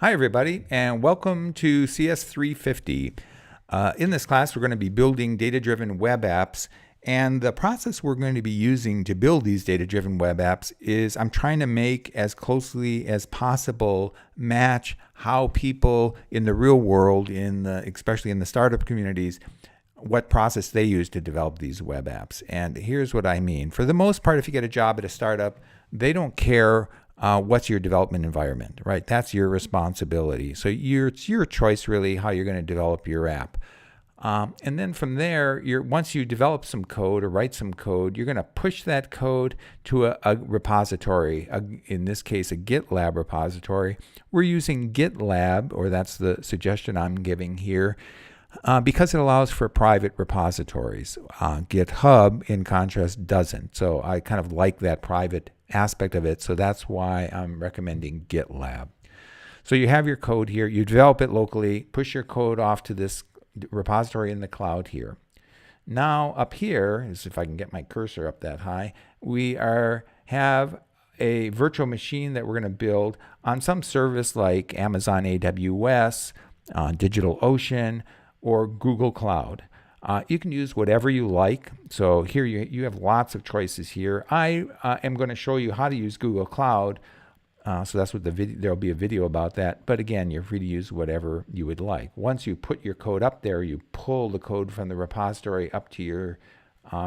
Hi everybody, and welcome to CS350. In this class, we're going to be building data-driven web apps, and the process we're going to be using to build these data-driven web apps is I'm trying to make as closely as possible match how people in the real world, especially in the startup communities, what process they use to develop these web apps. And here's what I mean. For the most part, if you get a job at a startup, they don't care what's your development environment, right? That's your responsibility. So it's your choice, really, how you're going to develop your app. And then from there, once you develop some code or write some code, you're going to push that code to a repository, in this case, a GitLab repository. We're using GitLab, or that's the suggestion I'm giving here, because it allows for private repositories. GitHub, in contrast, doesn't. So I kind of like that private aspect of it, so that's why I'm recommending GitLab. So you have your code here, you develop it locally, push your code off to this repository in the cloud here. Now up here, as if I can get my cursor up that high, we have a virtual machine that we're going to build on some service like Amazon AWS, DigitalOcean, or Google Cloud. You can use whatever you like. So here you have lots of choices here. I am going to show you how to use Google Cloud. So that's what there'll be a video about that. But again, you're free to use whatever you would like. Once you put your code up there, you pull the code from the repository up to your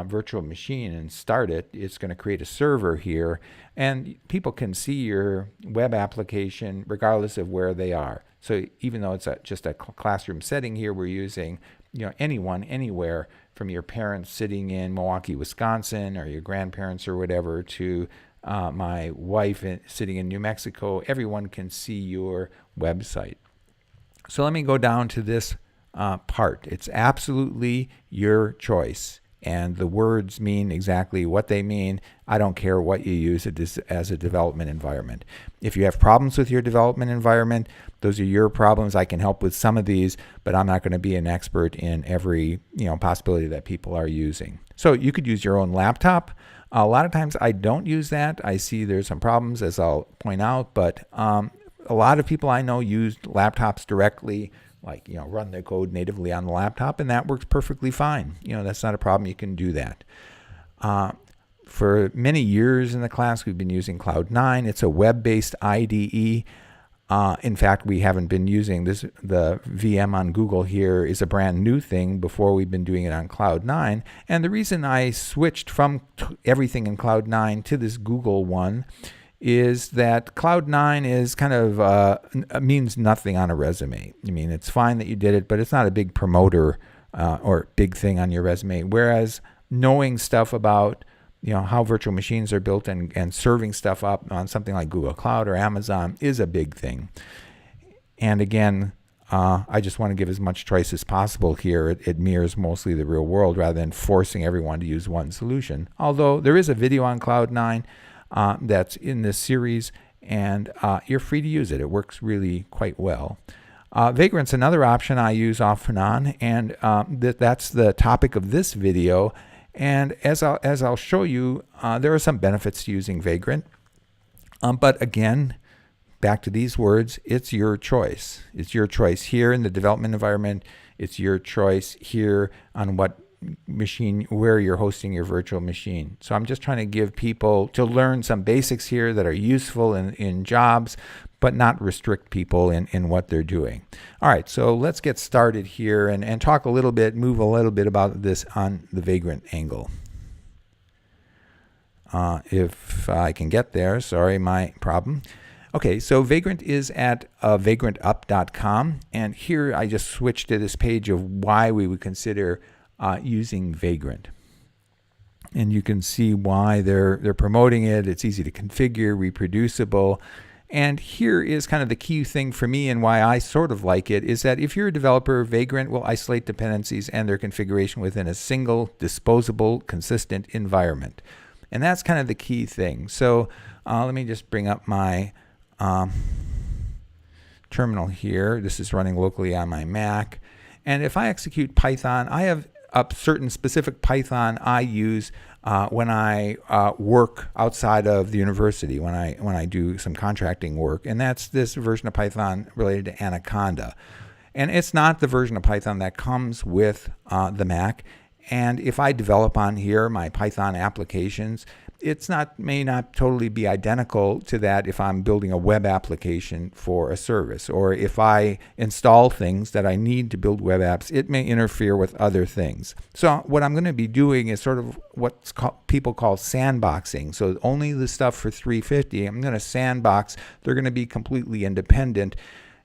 virtual machine and start it. It's going to create a server here, and people can see your web application regardless of where they are. So even though it's just a classroom setting here, we're using anyone, anywhere, from your parents sitting in Milwaukee, Wisconsin, or your grandparents or whatever, to my wife sitting in New Mexico. Everyone can see your website. So let me go down to this part. It's absolutely your choice, and the words mean exactly what they mean. I don't care what you use as a development environment. If you have problems with your development environment, those are your problems. I can help with some of these, but I'm not going to be an expert in every possibility that people are using. So you could use your own laptop. A lot of times I don't use that. I see there's some problems, as I'll point out, but a lot of people I know use laptops directly, like run their code natively on the laptop, and that works perfectly fine. That's not a problem. You can do that. For many years in the class, we've been using Cloud9. It's a web-based IDE. In fact, we haven't been using this. The VM on Google here is a brand new thing. Before, we've been doing it on Cloud9. And the reason I switched from everything in Cloud9 to this Google one is that Cloud9 is kind of means nothing on a resume. I mean, it's fine that you did it, but it's not a big promoter or big thing on your resume. Whereas knowing stuff about how virtual machines are built and serving stuff up on something like Google Cloud or Amazon is a big thing. And again, I just want to give as much choice as possible here. It mirrors mostly the real world rather than forcing everyone to use one solution. Although there is a video on Cloud9 that's in this series, and you're free to use it. It works really quite well. Vagrant's another option I use off and on, and that's the topic of this video. And as I'll show you, there are some benefits to using Vagrant. But again, back to these words, it's your choice. It's your choice here in the development environment. It's your choice here on what machine, where you're hosting your virtual machine. So I'm just trying to give people to learn some basics here that are useful in jobs, but not restrict people in what they're doing. All right, so let's get started here and talk a little bit, move a little bit about this on the Vagrant angle. If I can get there, sorry, my problem. Okay, so Vagrant is at vagrantup.com, and here I just switched to this page of why we would consider using Vagrant. And you can see why they're promoting it. It's easy to configure, reproducible. And here is kind of the key thing for me, and why I sort of like it, is that if you're a developer, Vagrant will isolate dependencies and their configuration within a single, disposable, consistent environment. And that's kind of the key thing. So let me just bring up my terminal here. This is running locally on my Mac. And if I execute Python, I have a certain specific Python I use when I work outside of the university, when I do some contracting work, and that's this version of Python related to Anaconda. And it's not the version of Python that comes with the Mac. And if I develop on here my Python applications, may not totally be identical to that if I'm building a web application for a service. Or if I install things that I need to build web apps, it may interfere with other things. So what I'm going to be doing is sort of what people call sandboxing. So only the stuff for 350, I'm going to sandbox. They're going to be completely independent.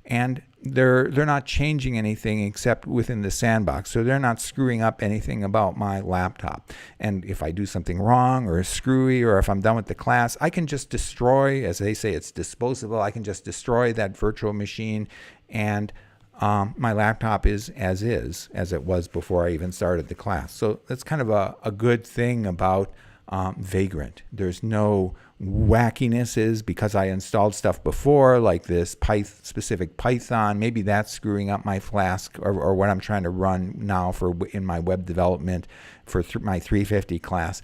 And they're not changing anything except within the sandbox. So they're not screwing up anything about my laptop. And if I do something wrong or screwy, or if I'm done with the class, I can just destroy, as they say, it's disposable. I can just destroy that virtual machine, and my laptop is as it was before I even started the class. So that's kind of a good thing about Vagrant. There's no wackinesses because I installed stuff before, like this specific Python. Maybe that's screwing up my Flask or what I'm trying to run now in my web development for my 350 class.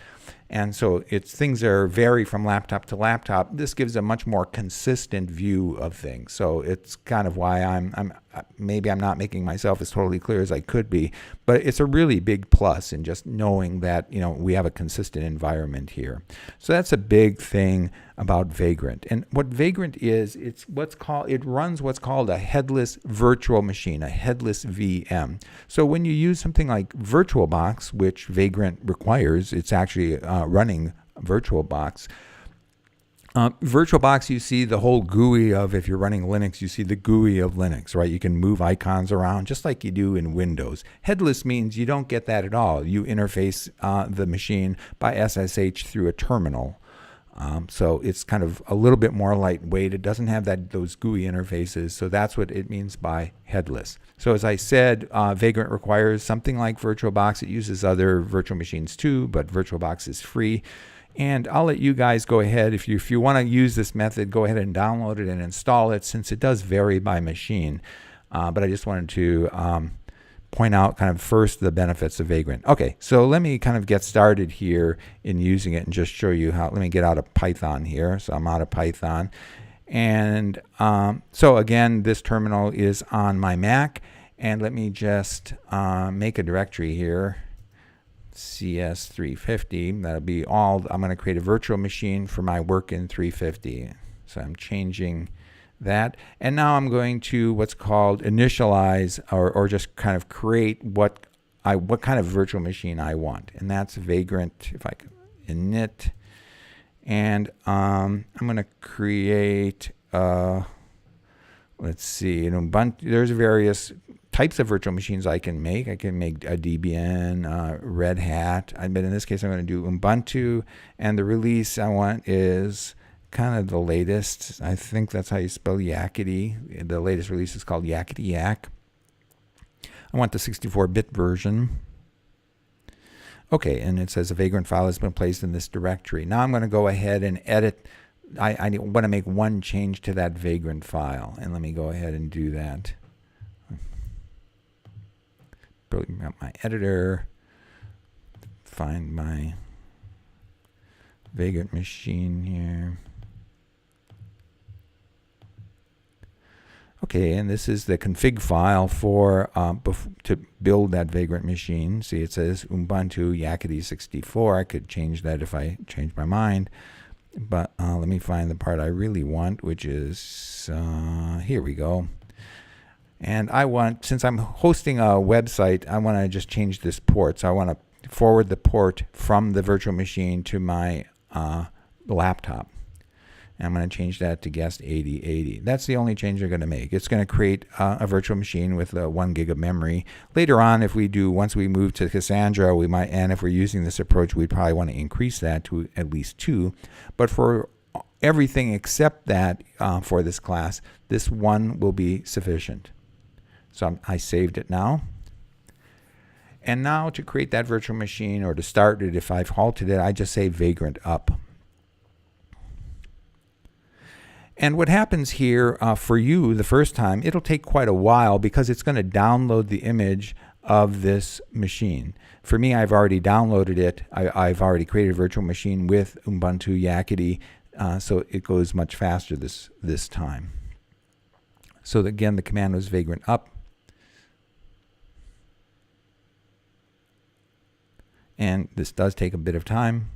And so things vary from laptop to laptop. This gives a much more consistent view of things. So it's kind of why maybe I'm not making myself as totally clear as I could be, but it's a really big plus in just knowing that, we have a consistent environment here. So that's a big thing about Vagrant. And what Vagrant is, it runs what's called a headless virtual machine, a headless VM. So when you use something like VirtualBox, which Vagrant requires, it's actually running VirtualBox. VirtualBox, you see the whole GUI of, if you're running Linux, you see the GUI of Linux, right? You can move icons around just like you do in Windows. Headless means you don't get that at all. You interface the machine by SSH through a terminal. So it's kind of a little bit more lightweight. It doesn't have those GUI interfaces, so that's what it means by headless. So as I said, Vagrant requires something like VirtualBox. It uses other virtual machines too, but VirtualBox is free. And I'll let you guys go ahead. If you want to use this method, go ahead and download it and install it, since it does vary by machine. But I just wanted to point out kind of first the benefits of Vagrant. Okay, so let me kind of get started here in using it and just show you how. Let me get out of Python here. So I'm out of Python. And so again, this terminal is on my Mac. And let me just make a directory here. CS350. That'll be all. I'm going to create a virtual machine for my work in 350. So I'm changing that. And now I'm going to what's called initialize, or just kind of create what kind of virtual machine I want. And that's Vagrant. If I can init. And I'm going to create, let's see, in Ubuntu, there's various types of virtual machines I can make. I can make a Debian, Red Hat. But in this case, I'm going to do Ubuntu. And the release I want is kind of the latest. I think that's how you spell Yakety. The latest release is called Yakety Yak. I want the 64-bit version. Okay, and it says a Vagrant file has been placed in this directory. Now I'm going to go ahead and edit. I want to make one change to that Vagrant file. And let me go ahead and do that. Bring up my editor, find my Vagrant machine here. Okay, and this is the config file for to build that Vagrant machine. See, it says Ubuntu Yakety 64. I could change that if I change my mind. But let me find the part I really want, which is here we go. And I want, since I'm hosting a website, I want to just change this port. So I want to forward the port from the virtual machine to my laptop. And I'm going to change that to guest 8080. That's the only change I'm going to make. It's going to create a virtual machine with 1 gig of memory. Later on, once we move to Cassandra, we might, and if we're using this approach, we'd probably want to increase that to at least 2. But for everything except that, for this class, this 1 will be sufficient. So I saved it now. And now to create that virtual machine, or to start it, if I've halted it, I just say Vagrant up. And what happens here for you the first time, it'll take quite a while because it's going to download the image of this machine. For me, I've already downloaded it. I've already created a virtual machine with Ubuntu Yakety, so it goes much faster this time. So again, the command was vagrant up. And this does take a bit of time.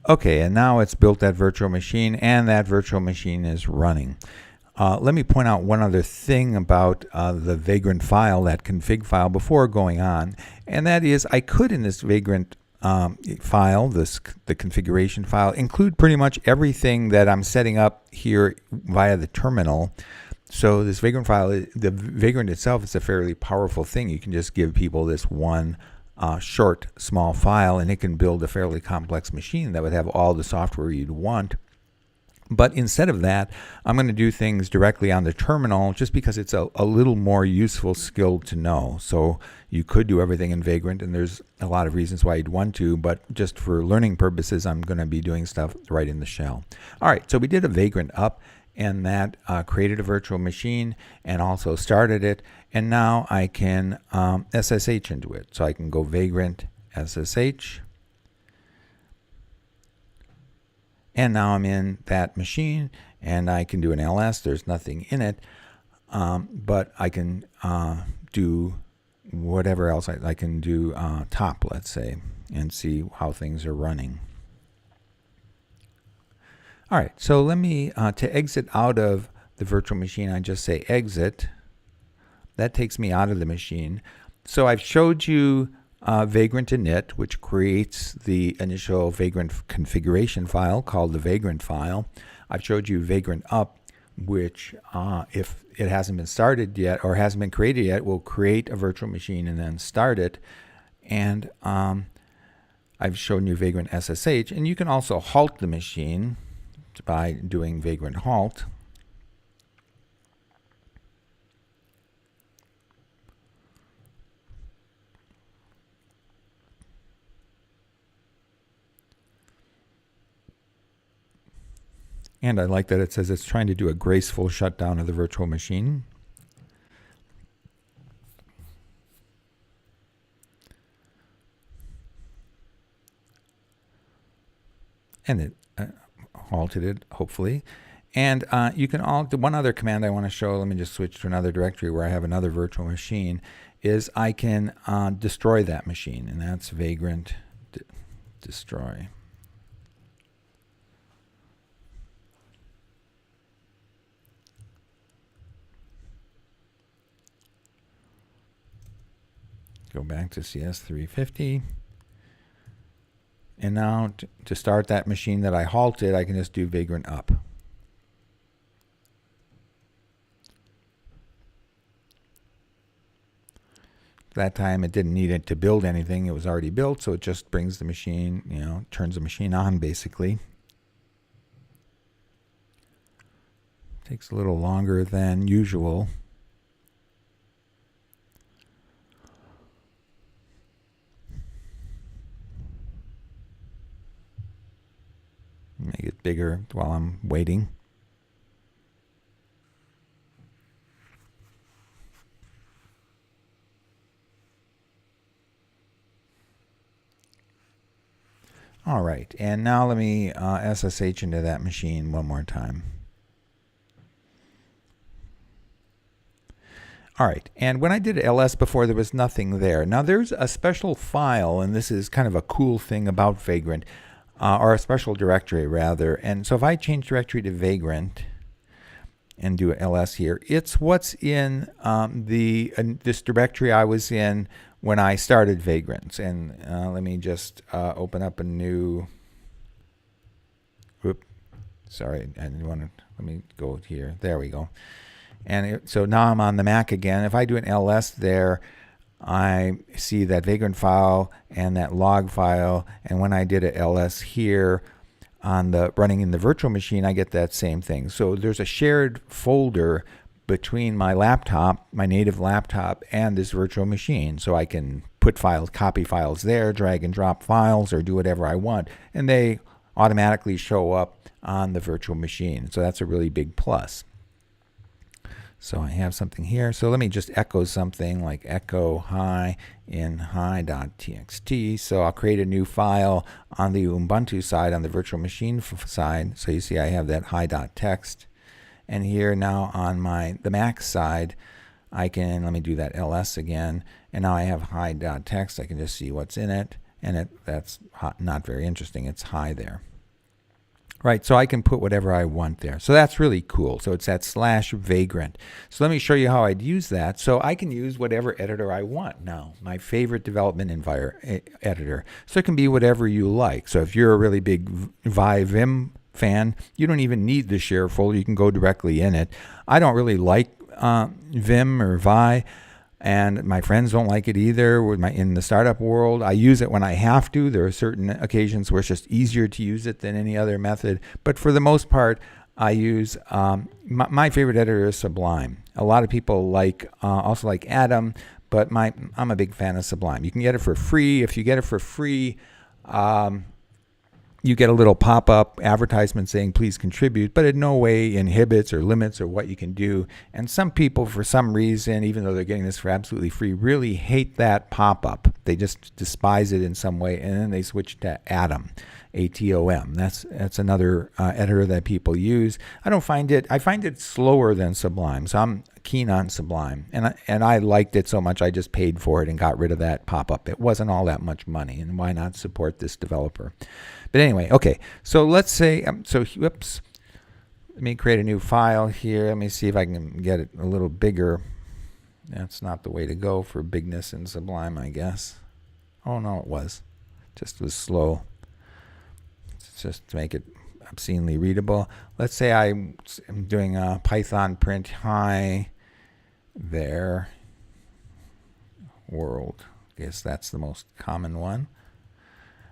Okay, and now it's built that virtual machine, and that virtual machine is running. Let me point out one other thing about the Vagrant file, that config file, before going on, and that is I could, in this Vagrant file, the configuration file, include pretty much everything that I'm setting up here via the terminal. So this Vagrant file, the Vagrant itself is a fairly powerful thing. You can just give people this one short, small file, and it can build a fairly complex machine that would have all the software you'd want. But instead of that, I'm going to do things directly on the terminal just because it's a little more useful skill to know. So you could do everything in Vagrant, and there's a lot of reasons why you'd want to, but just for learning purposes, I'm going to be doing stuff right in the shell. All right, so we did a Vagrant up, and that created a virtual machine and also started it. And now I can SSH into it. So I can go Vagrant SSH. And now I'm in that machine, and I can do an ls. There's nothing in it, but I can do whatever else. I can do top, let's say, and see how things are running. All right, so let me, to exit out of the virtual machine, I just say exit. That takes me out of the machine. So I've showed you Vagrant init, which creates the initial Vagrant configuration file called the Vagrant file. I've showed you Vagrant up, which if it hasn't been started yet or hasn't been created yet, will create a virtual machine and then start it. And I've shown you Vagrant SSH, and you can also halt the machine by doing Vagrant halt. And I like that it says it's trying to do a graceful shutdown of the virtual machine. And it halted it, hopefully. And you can one other command I want to show, let me just switch to another directory where I have another virtual machine, is I can destroy that machine, and that's Vagrant destroy. Go back to CS350. And now to start that machine that I halted, I can just do Vagrant up. That time it didn't need it to build anything. It was already built, so it just brings the machine, turns the machine on basically. Takes a little longer than usual. Make it bigger while I'm waiting. All right, and now let me SSH into that machine one more time. All right, and when I did ls before, there was nothing there. Now there's a special file, and this is kind of a cool thing about Vagrant, or a special directory rather. And so if I change directory to Vagrant and do ls here, it's what's in this directory I was in when I started Vagrant. And let me just open up a new, sorry, I didn't want to, let me go here. There we go. And so now I'm on the Mac again. If I do an ls there, I see that Vagrant file and that log file, and when I did a ls here on the running in the virtual machine, I get that same thing. So there's a shared folder between my laptop, my native laptop, and this virtual machine. So I can put files, copy files there, drag and drop files, or do whatever I want, and they automatically show up on the virtual machine. So that's a really big plus. So I have something here. So let me just echo something like echo hi in hi.txt. So I'll create a new file on the Ubuntu side, on the virtual machine side. So you see I have that hi.txt. And here now on the Mac side, I can, let me do that ls again. And now I have hi.txt. I can just see what's in it. And that's not very interesting. It's hi there. Right, so I can put whatever I want there. So that's really cool. So it's that /vagrant. So let me show you how I'd use that. So I can use whatever editor I want now. My favorite development editor. So it can be whatever you like. So if you're a really big Vim fan, you don't even need the share folder. You can go directly in it. I don't really like Vim or Vi. And my friends don't like it either. In the startup world, I use it when I have to. There are certain occasions where it's just easier to use it than any other method. But for the most part, I use my favorite editor is Sublime. A lot of people also like Atom, but I'm a big fan of Sublime. You can get it for free. If you get it for free, you get a little pop-up advertisement saying please contribute, but in no way inhibits or limits or what you can do. And some people, for some reason, even though they're getting this for absolutely free, really hate that pop-up. They just despise it in some way, and then they switch to Atom, ATOM. That's another editor that people use. I find it slower than Sublime, so I'm keen on Sublime. And I liked it so much I just paid for it and got rid of that pop-up. It wasn't all that much money, and why not support this developer? But anyway, okay, so let's say, whoops, let me create a new file here. Let me see if I can get it a little bigger. That's not the way to go for bigness in Sublime, I guess. Oh, no, it was. Just was slow. Just to make it obscenely readable. Let's say I'm doing a Python print hi there world. I guess that's the most common one.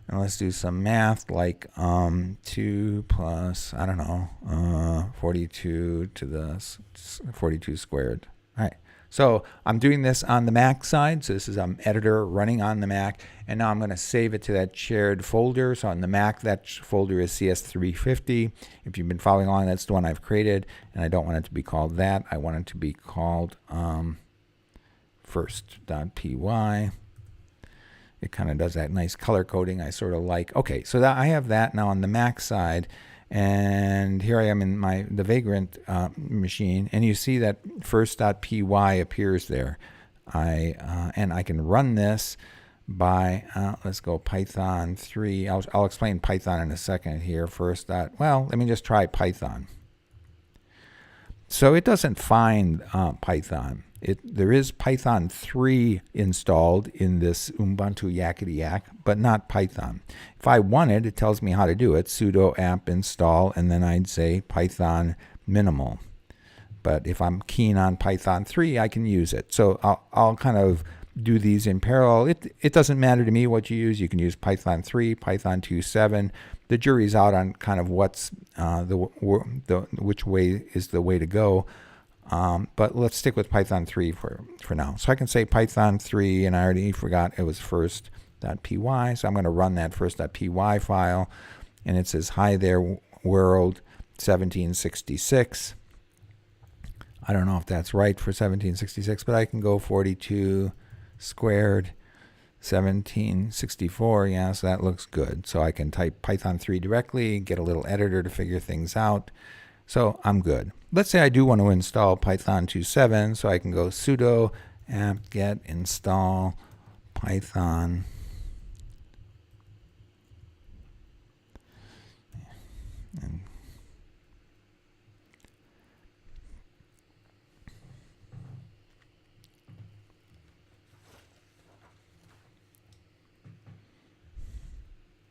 And let's do some math like 2 plus, 42 to the 42 squared. All right. So I'm doing this on the Mac side. So this is editor running on the Mac. And now I'm going to save it to that shared folder. So on the Mac, that folder is CS350. If you've been following along, that's the one I've created. And I don't want it to be called that. I want it to be called first.py. It kind of does that nice color coding I sort of like. Okay, so I have that now on the Mac side. And here I am in the Vagrant machine, and you see that first.py appears there. And I can run this by, let's go Python 3. I'll explain Python in a second here. Let me just try Python. So it doesn't find Python. There is Python 3 installed in this Ubuntu Yakety Yak, but not Python. If I wanted, it tells me how to do it, sudo apt install, and then I'd say Python minimal. But if I'm keen on Python 3, I can use it. So I'll kind of do these in parallel. It doesn't matter to me what you use. You can use Python 3, Python 2.7. The jury's out on kind of what's which way is the way to go. But let's stick with Python 3 for now. So I can say Python 3, and I already forgot it was first.py. So I'm going to run that first.py file, and it says, hi there, world 1766. I don't know if that's right for 1766, but I can go 42 squared 1764. Yeah, so that looks good. So I can type Python 3 directly, get a little editor to figure things out. So I'm good. Let's say I do want to install Python 2.7, so I can go sudo apt get install Python.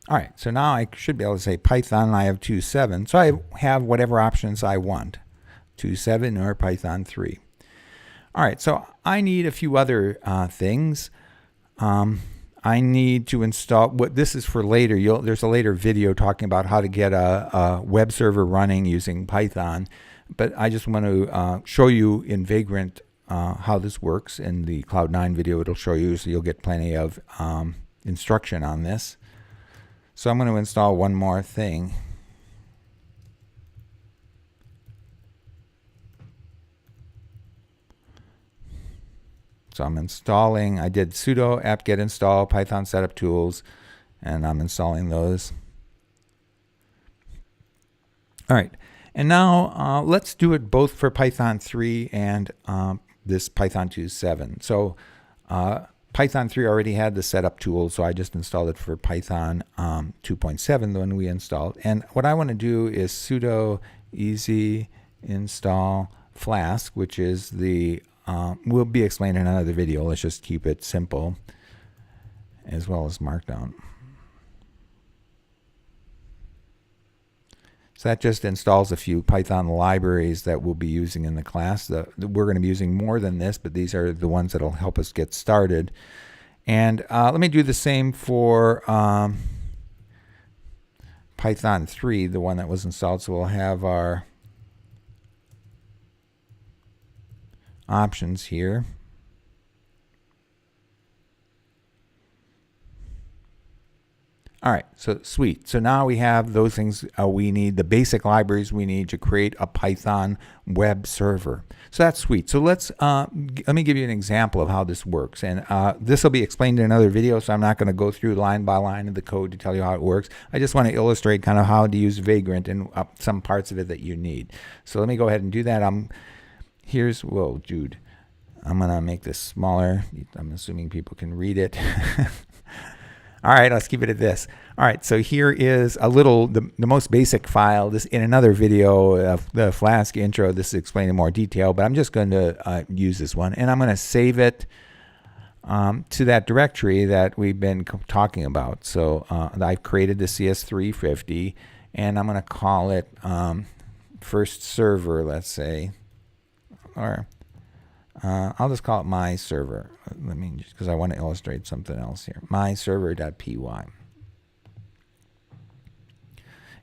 All right, so now I should be able to say Python, I have 2.7. So I have whatever options I want, 2.7 or Python 3. All right, so I need a few other things. I need to install, this is for later. There's a later video talking about how to get a web server running using Python. But I just want to show you in Vagrant how this works. In the Cloud9 video, it'll show you, so you'll get plenty of instruction on this. So I'm going to install one more thing. So I'm installing, I did sudo apt-get install Python setup tools, and I'm installing those. All right, and now let's do it both for Python 3 and this Python 2.7. So Python 3 already had the setup tool, so I just installed it for Python 2.7, the one we installed. And what I want to do is sudo easy install Flask, which is the, will be explained in another video. Let's just keep it simple, as well as Markdown. So that just installs a few Python libraries that we'll be using in the class. We're going to be using more than this, but these are the ones that will help us get started. And let me do the same for Python 3, the one that was installed. So we'll have our options here. All right, so sweet. So now we have those things we need, the basic libraries we need to create a Python web server. So that's sweet. So let me give you an example of how this works. And this will be explained in another video, so I'm not going to go through line by line of the code to tell you how it works. I just want to illustrate kind of how to use Vagrant and some parts of it that you need. So let me go ahead and do that. Whoa, Jude. I'm going to make this smaller. I'm assuming people can read it. All right, let's keep it at this. All right, so here is a little, the most basic file. This in another video of the Flask intro, this is explained in more detail, but I'm just going to use this one. And I'm going to save it to that directory that we've been talking about. So I've created the CS350, and I'm going to call it first server, let's say. Or I'll just call it my server. Let me just, because I want to illustrate something else here. My server.py.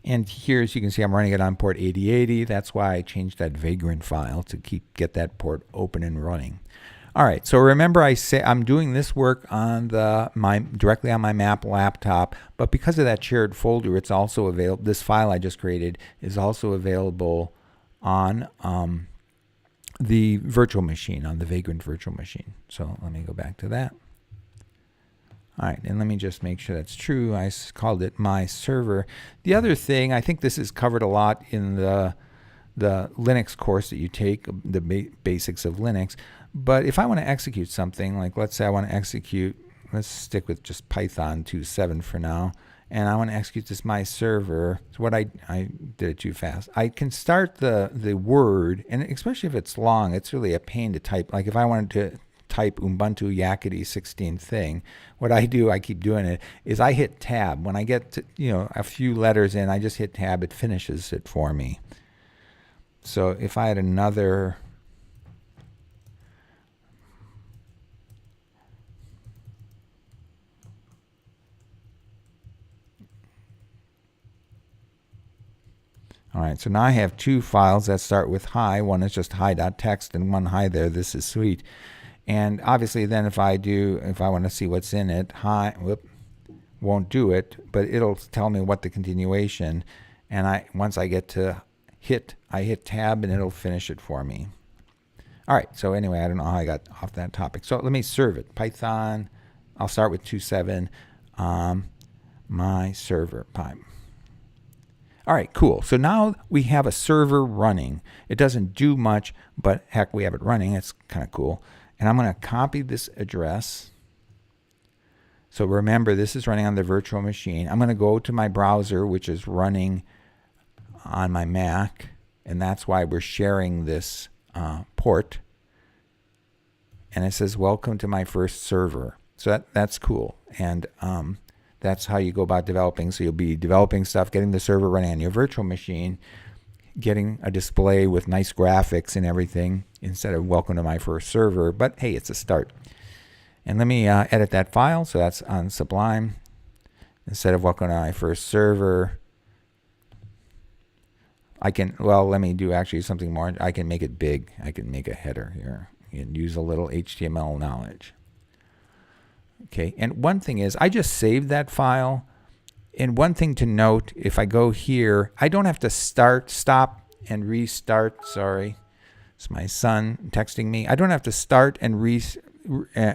And here, as you can see, I'm running it on port 8080. That's why I changed that Vagrant file to get that port open and running. All right. So remember, I'm doing this work on directly on my Map laptop, but because of that shared folder, it's also available. This file I just created is also available on the virtual machine, on the Vagrant virtual machine. So let me go back to that. All right, and let me just make sure that's true. I called it my server. The other thing, I think this is covered a lot in the Linux course that you take, the basics of Linux. But if I want to execute something, like let's say I want to execute, let's stick with just Python 2.7 for now, and I want to execute this my server. So what I did it too fast. I can start the word, and especially if it's long, it's really a pain to type. Like if I wanted to type Ubuntu Yakety 16 thing, what I do, I keep doing it, is I hit tab. When I get to, a few letters in, I just hit tab. It finishes it for me. So if I had another, all right, so now I have two files that start with hi. One is just hi.txt and one hi there. This is sweet. And obviously then if I want to see what's in it, hi, won't do it, but it'll tell me what the continuation. And once I get to I hit tab and it'll finish it for me. All right, so anyway, I don't know how I got off that topic. So let me serve it. Python, I'll start with 2.7, my server pipe. All right, cool. So now we have a server running. It doesn't do much, but heck, we have it running. It's kind of cool. And I'm going to copy this address. So remember, this is running on the virtual machine. I'm going to go to my browser, which is running on my Mac, and that's why we're sharing this port. And it says, welcome to my first server. So that's cool. And that's how you go about developing. So you'll be developing stuff, getting the server running on your virtual machine, getting a display with nice graphics and everything instead of welcome to my first server. But hey, it's a start. And let me edit that file. So that's on Sublime. Instead of welcome to my first server, let me do actually something more. I can make it big. I can make a header here and use a little HTML knowledge. Okay, and one thing is, I just saved that file. And one thing to note, if I go here, I don't have to stop and restart. Sorry, it's my son texting me. I don't have to start and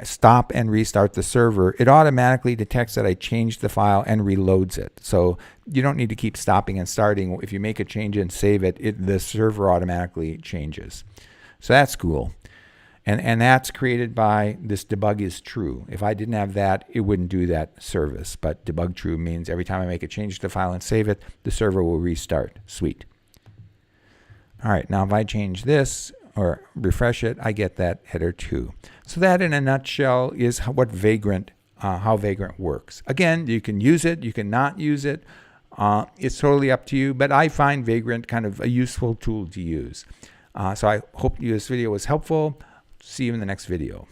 stop and restart the server, it automatically detects that I changed the file and reloads it. So you don't need to keep stopping and starting. If you make a change and save it, the server automatically changes. So that's cool. And that's created by this debug is true. If I didn't have that, it wouldn't do that service. But debug true means every time I make a change to the file and save it, the server will restart. Sweet. All right, now if I change this or refresh it, I get that header too. So that in a nutshell is what Vagrant, how Vagrant works. Again, you can use it, you can not use it. It's totally up to you, but I find Vagrant kind of a useful tool to use. So I hope this video was helpful. See you in the next video.